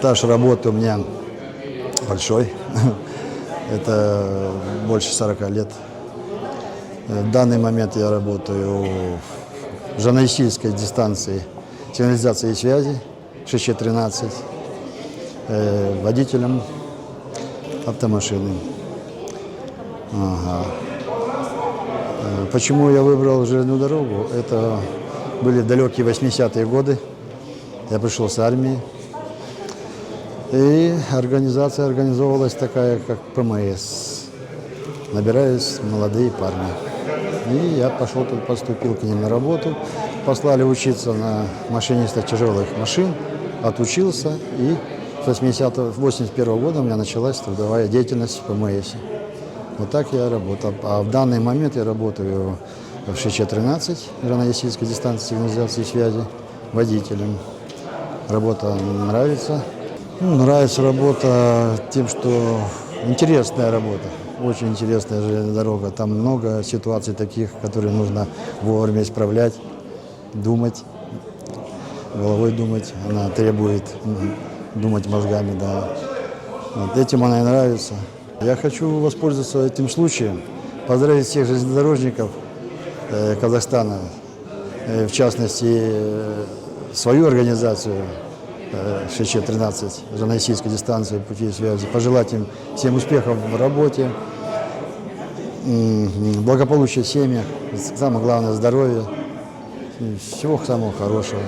Стаж работы у меня большой, это больше 40 лет. В данный момент я работаю в журналистической дистанции сигнализации и связи 613, водителем автомашины. Ага. Почему я выбрал железную дорогу? Это были далекие 80-е годы. Я пришел с армии. И организация организовывалась такая, как ПМС. Набирались молодые парни. И я пошел тут, поступил к ним на работу. Послали учиться на машиниста тяжелых машин. Отучился. И с 81 года у меня началась трудовая деятельность в ПМС. Вот так я работал. А в данный момент я работаю в 613, журналистической дистанции сигнализации и связи, водителем. Работа нравится. Нравится работа тем, что интересная работа, очень интересная железная дорога. Там много ситуаций таких, которые нужно вовремя исправлять, думать, головой думать. Она требует думать мозгами, да. Вот этим она и нравится. Я хочу воспользоваться этим случаем, поздравить всех железнодорожников Казахстана, в частности, свою организацию 613, журналистической дистанции пути связи, пожелать им всем успехов в работе, благополучия в семьях, самое главное здоровье, всего самого хорошего.